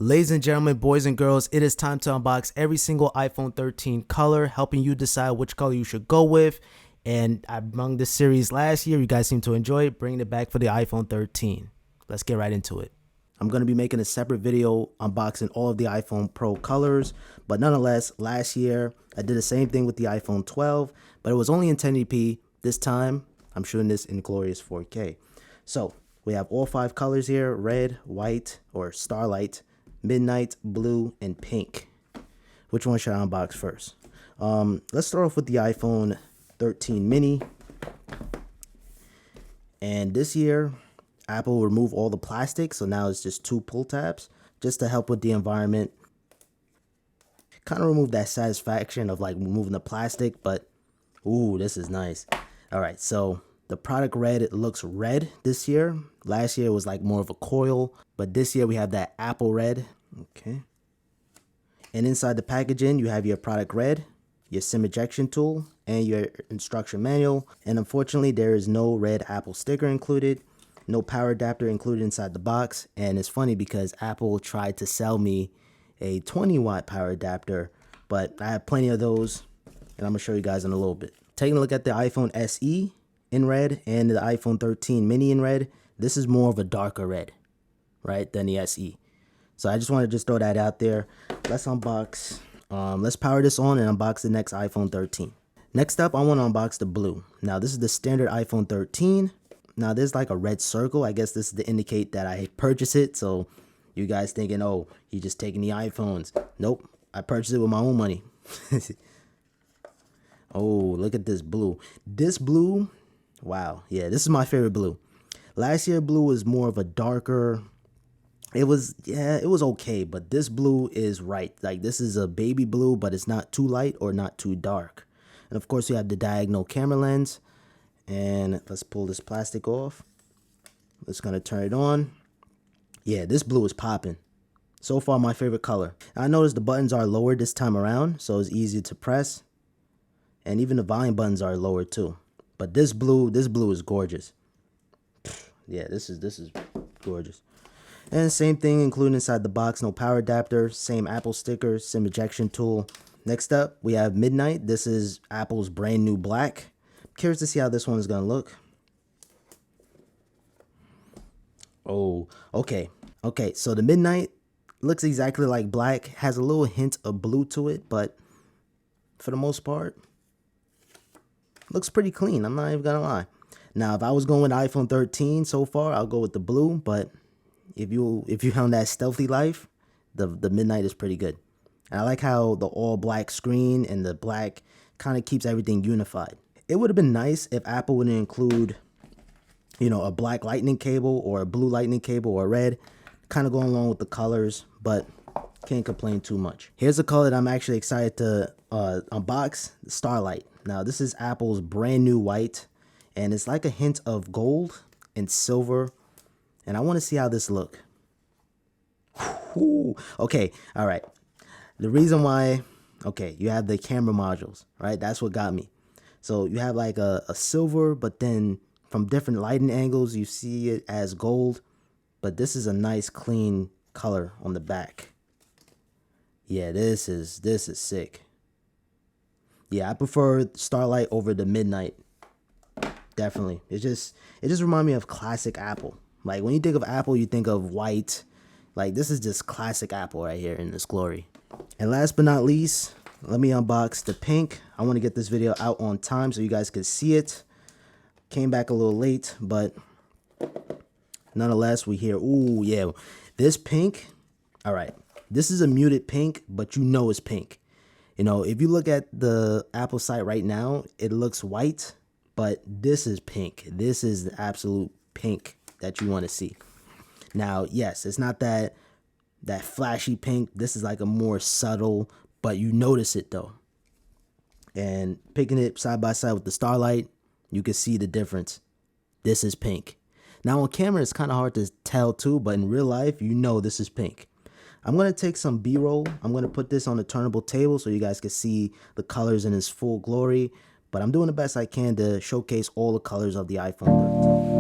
Ladies and gentlemen, boys and girls, it is time to unbox every single iPhone 13 color, helping you decide which color you should go with. And I brung this series last year. You guys seem to enjoy it, bringing it back for the iPhone 13. Let's get right into it. I'm going to be making a separate video unboxing all of the iPhone Pro colors, but nonetheless, last year I did the same thing with the iPhone 12, but it was only in 1080p. This time, I'm shooting this in glorious 4K. So we have all 5 colors here: red, white, or Starlight, midnight, blue, and pink. Which one should I unbox first? Let's start off with the iPhone 13 mini. And this year, Apple removed all the plastic, so now it's just 2 pull tabs, just to help with the environment. Kind of remove that satisfaction of like removing the plastic, but ooh, this is nice. All right, so the product red, it looks red this year. Last year it was like more of a coil, but this year we have that apple red. Okay. And inside the packaging, you have your product red, your SIM ejection tool, and your instruction manual. And unfortunately, there is no red Apple sticker included, no power adapter included inside the box. And it's funny because Apple tried to sell me a 20-watt power adapter, but I have plenty of those, and I'm gonna show you guys in a little bit. Taking a look at the iPhone SE in red and the iPhone 13 mini in red, this is more of a darker red, right, than the SE. So I just want to just throw that out there. Let's unbox. Let's power this on and unbox the next iPhone 13. Next up, I want to unbox the blue. Now, this is the standard iPhone 13. Now, there's like a red circle. I guess this is to indicate that I purchased it. So you guys thinking, oh, he just taking the iPhones. Nope, I purchased it with my own money. Oh, look at this blue. This blue, wow. Yeah, this is my favorite blue. Last year, blue was more of a darker... It was okay, but this blue is right. Like, this is a baby blue, but it's not too light or not too dark. And of course, you have the diagonal camera lens. And let's pull this plastic off. It's gonna turn it on. Yeah, this blue is popping. So far, my favorite color. I noticed the buttons are lower this time around, so it's easier to press. And even the volume buttons are lower too. But this blue is gorgeous. Yeah, this is gorgeous. And same thing, including inside the box, no power adapter, same Apple sticker, SIM ejection tool. Next up, we have Midnight. This is Apple's brand new black. Curious to see how this one is gonna look. Oh, okay. Okay, so the Midnight looks exactly like black, has a little hint of blue to it, but for the most part, looks pretty clean. I'm not even gonna lie. Now, if I was going with iPhone 13 so far, I'll go with the blue, but if you found that stealthy life, the Midnight is pretty good. And I like how the all black screen and the black kind of keeps everything unified. It would have been nice if Apple would include, you know, a black lightning cable or a blue lightning cable or red, kind of going along with the colors, but can't complain too much. Here's a color that I'm actually excited to unbox, Starlight. Now, this is Apple's brand new white, and it's like a hint of gold and silver. And I want to see how this look. Ooh, okay, all right. The reason why, okay, you have the camera modules, right? That's what got me. So you have like a silver, but then from different lighting angles, you see it as gold. But this is a nice clean color on the back. Yeah, this is sick. Yeah, I prefer Starlight over the Midnight. Definitely. It just reminds me of classic Apple. Like, when you think of Apple, you think of white. Like, this is just classic Apple right here in its glory. And last but not least, let me unbox the pink. I want to get this video out on time so you guys can see it. Came back a little late, but nonetheless, we here. Ooh, yeah. This pink, all right. This is a muted pink, but you know it's pink. You know, if you look at the Apple site right now, it looks white, but this is pink. This is the absolute pink that you want to see. Now, yes, it's not that flashy pink. This is like a more subtle, but you notice it though. And picking it side by side with the Starlight, you can see the difference. This is pink. Now on camera, it's kind of hard to tell too, but in real life, you know this is pink. I'm going to take some B-roll. I'm going to put this on a turnable table so you guys can see the colors in its full glory. But I'm doing the best I can to showcase all the colors of the iPhone 13.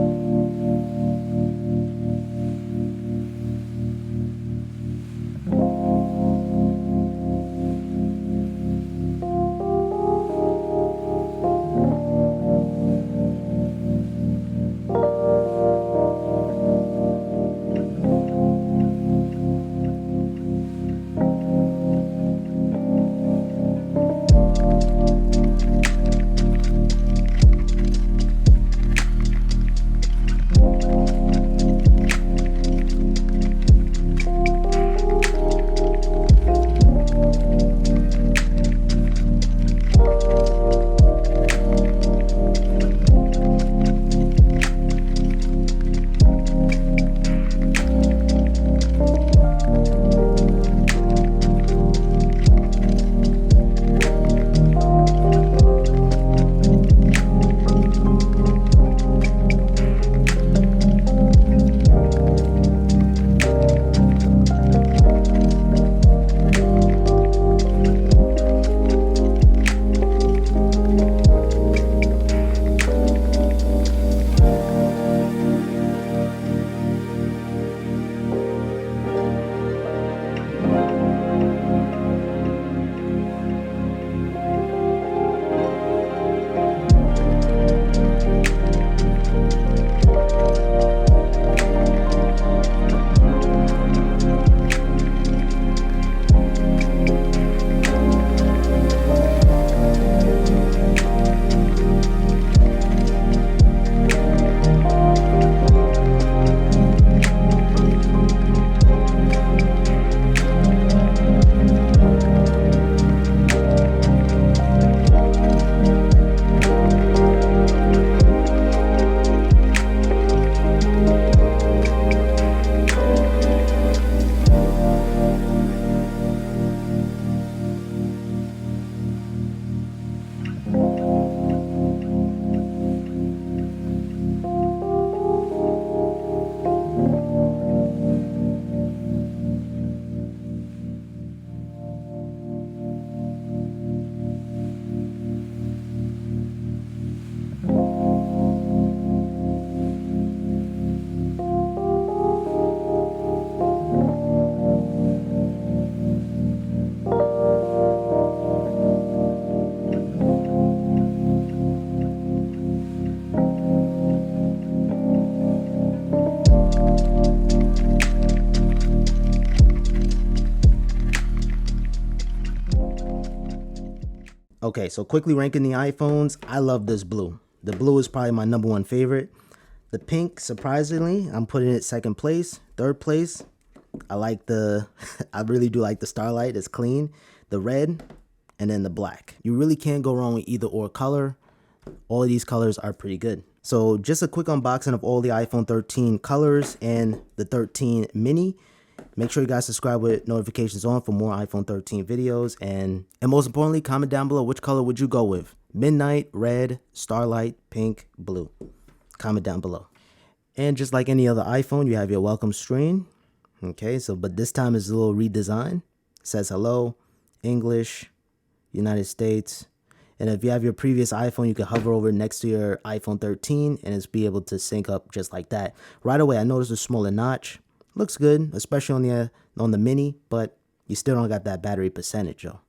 Okay, so quickly ranking the iPhones. I love this blue. The blue is probably my #1 favorite. The pink, surprisingly, I'm putting it second place. Third place, I like the, I really do like the Starlight. It's clean. The red, and then the black. You really can't go wrong with either or color. All of these colors are pretty good. So just a quick unboxing of all the iPhone 13 colors and the 13 mini. Make sure you guys subscribe with notifications on for more iPhone 13 videos. And most importantly, comment down below which color would you go with? Midnight, red, Starlight, pink, blue. Comment down below. And just like any other iPhone, you have your welcome screen. Okay, so but this time is a little redesign. It says hello, English, United States. And if you have your previous iPhone, you can hover over next to your iPhone 13 and it's be able to sync up just like that. Right away, I noticed a smaller notch. Looks good, especially on the mini, but you still don't got that battery percentage, though.